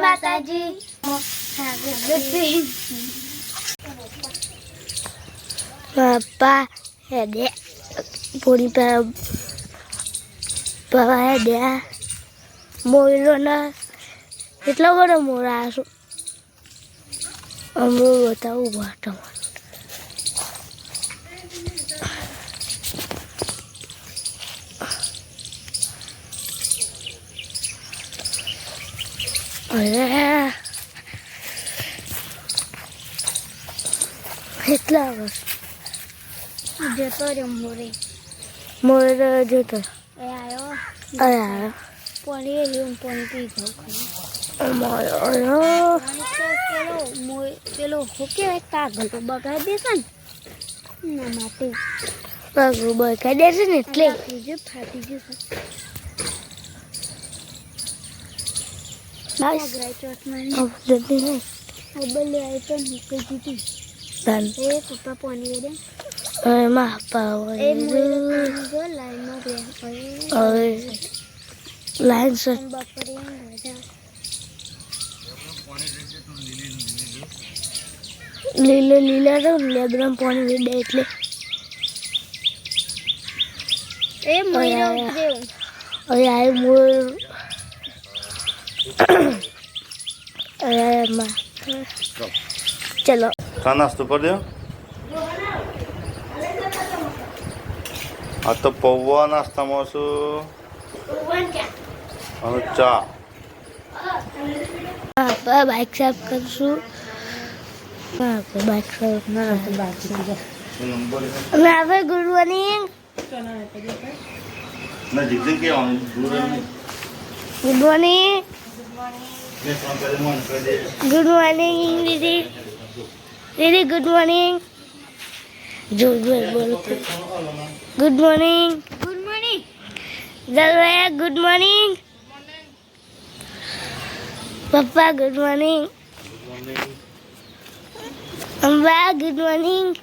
માતાજી પપ્પા હેડે પૂરી પપ્પા હેડે મોયલો ના એટલો બધો મોરા છું અમે બતાવું વાટો કેટલા વર્ષ જતો રહ્યો મોરે જતો આવ્યો પાણી એવું પાણી પી જાઉં પેલો કેવાય કાગળ તો બગાડી દેશે ને ના માટે કાગળ બગાડી દેશે ને એટલે ફાટી જશે પપ્પા પાણી દે એમાં લાઈન સર લીલા તો લેબરામ પાણી વેડે એટલે એ આય મોર ચલો કા નાસ્તો કરી દો આ તો પૌવા નાસ્તામાં શું અને ચા બાઇક સાફ કરશું બાઇક સાફ ના હવે good morning good morning good morning દીદી દીદી ગુડ મોર્નિંગ જોર બોલો good morning Dalvaya good morning પપ્પા good morning Amba good morning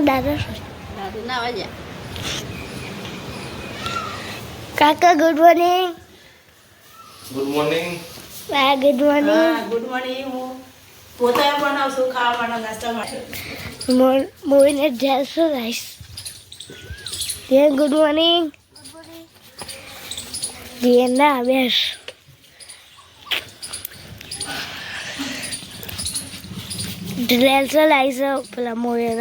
દાદા કાકા ગુડ મોર્નિંગ ગુડ મોર્નિંગ બા ગુડ મોર્નિંગ ગુડ મોર્નિંગ હું પોતે બનાવશું ખાવાનો નાસ્તા માટે મોઈને જલસો rice Bien, good morning. Bien, a ver. Drelsa la hizo para morir.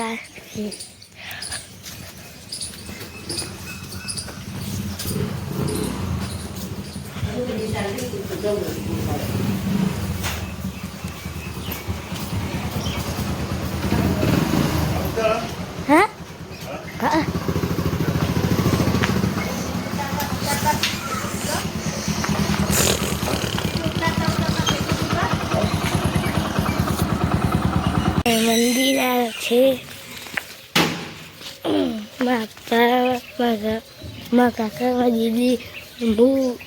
¿Ah? Ah. મંદિર છે મારા કાકા મારા દીદી હું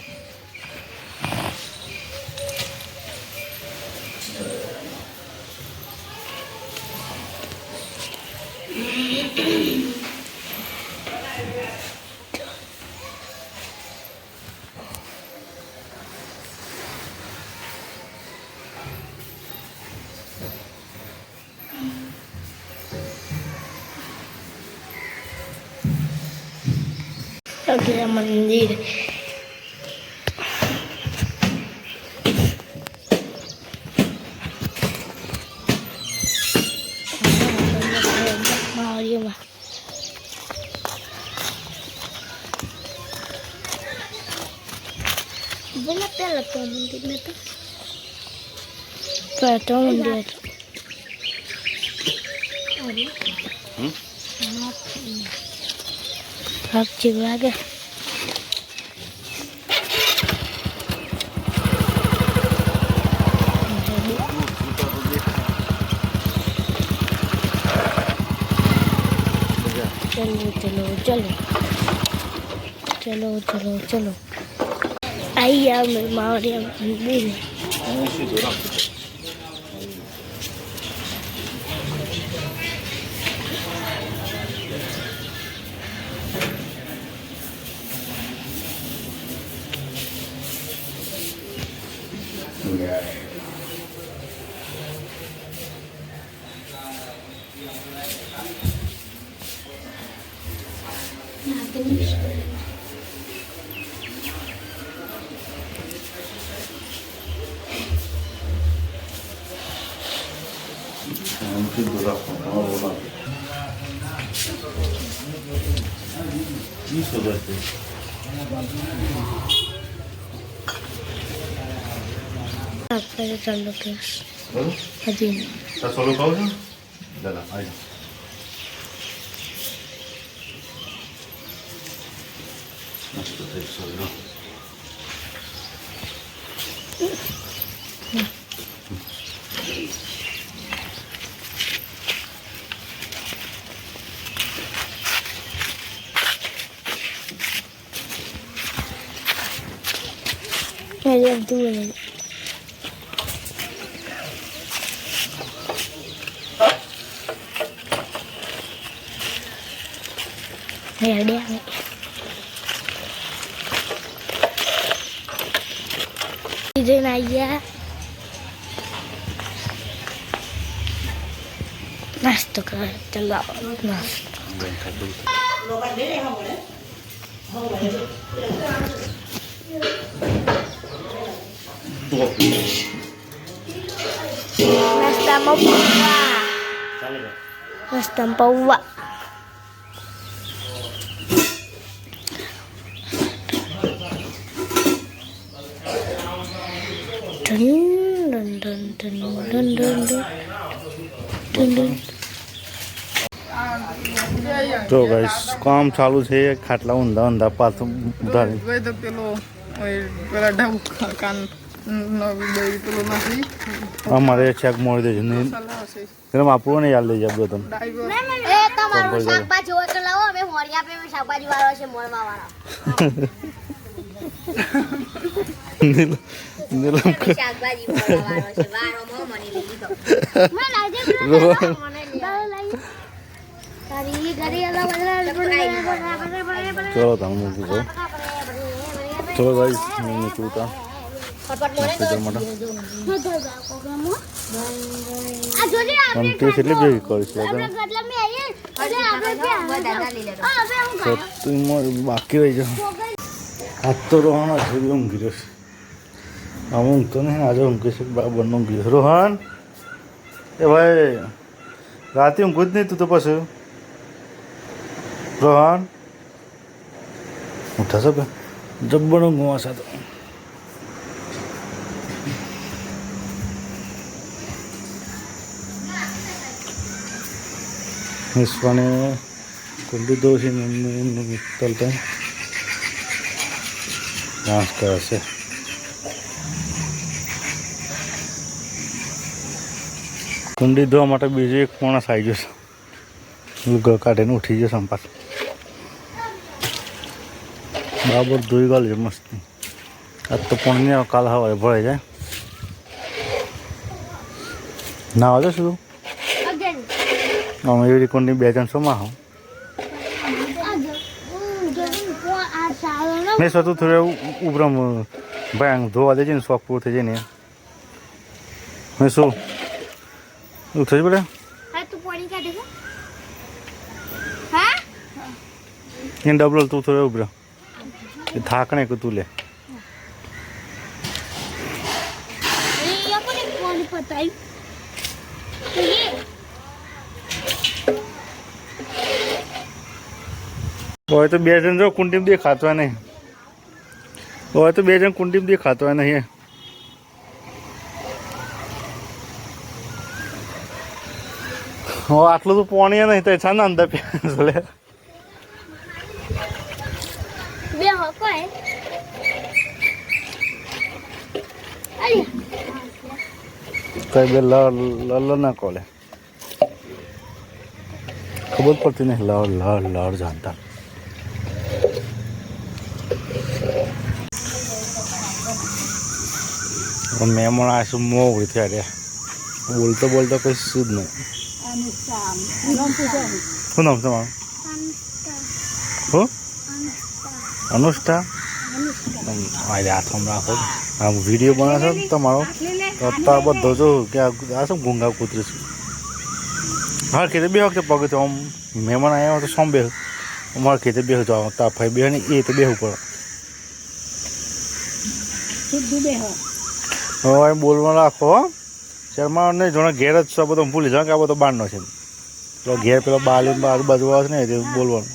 Ada mandir. Mau dia mah. Banyak telat tuh mandirnya tuh. Betul mandir. Hấp chưa kìa. चलो आइए मैं मारिया मंदिर ચાલો કે હજી સોલો ખાવ છો દાદા આવી મસ્ત થઈ solo Kaya dulu. Ya dia. Izin aja. Mas tuh kan celak mas. Mas tambah buah. Mas tambah buah. Dun dun dun dun dun dun dun dun. તો ગાઈસ કામ ચાલુ છે ખાટલા ઊંધા ઊંધા પાછું ઉધારી તો પેલો પેલા ઢાબુ કાન પેલો નથી અમારે ચેક મોડી દેજો ને એટલે આપવું ને યાદ લઈ જાય બધું એ તમારું શાકભાજી હોય તો લાવો અમે મોરિયા પે શાકભાજી વાળો છે મોરવા વાળો શાકભાજી મોરવા વાળો છે વાળો મો મને લઈ લીધો મે લાજે મને લઈ તારી ઘરે અલગ ચલો તમે મૂકી દો ચલો ગાઈસ હું નીકળું તા કંટી એટલે ભેગી કરીશ બાકી રહી જાઓ આજ તો રોહન હજુ બી ઊંઘી રહ્યો છે આમ ઊંઘતો નહીં આજે ઊંઘી છે બરાબર ઊંઘી રહ્યો રોહન એ ભાઈ રાતે ઊંઘું જ નહીં તું તો પછી રોહન ઉઠા છે જબ્બરનો ઊંઘવા સાથે વિશ્વાને કુંડી દો છે મિત્તલતા ડાન્સ કરે છે કુંડી ધોવા માટે બીજો એક માણસ આવી જશે લુગા કાઢીને ઉઠી જશે સંપાસ બરાબર ધોઈ ગાલ છે મસ્ત આજ તો પણ નહીં કાલ હવારે ભરાઈ જાય ના આવે શું અમે એવી કુંડી બે જણ શોમાં હું મેં સ્વતું થોડું ઉભરમ ભાઈ ધોવા દેજે ને શોખ પૂરું થઈ જાય ને મેં શું એવું થઈ પડે એને ડબલ તું થોડું ઉભર એ થાક ને કે તું લે હોય તો બે જણ જો કુંડીમાં દેખાતો નહીં હોય તો બે જણ કુંડીમાં દેખાતો નહીં આટલું તો પાણી નહીં તો છે ને અંદર લે કઈ બે લડ ના કોલે ખબર પડતી નહીં લડ જાણતા મહેમાન આ શું મોવડી થયા રે બોલતો બોલતો કઈ શું જ નહીં શું નામ તમારું હું અનુષ્ઠા આજે હાથમાં રાખો આમ વિડીયો બનાવશો ને તમારો તો અત્યારે બધો જો કે આ શું ગુંગા કૂતરે છે. હા ખેતર બે વખતે પગે તો આમ મહેમાન આવ્યા હોય તો સોમ બે અમારે ખેતર બે જવા તાફાઈ બે ને એ તો બેહવું પડે. હવે બોલવા રાખો શર્મા નહીં જોણે ઘેર જ છો બધો ભૂલી જાઓ કે આ બધો બહારનો છે. પેલો ઘેર પેલો બાલી આજુબાજુ આવે છે ને તે બોલવાનું.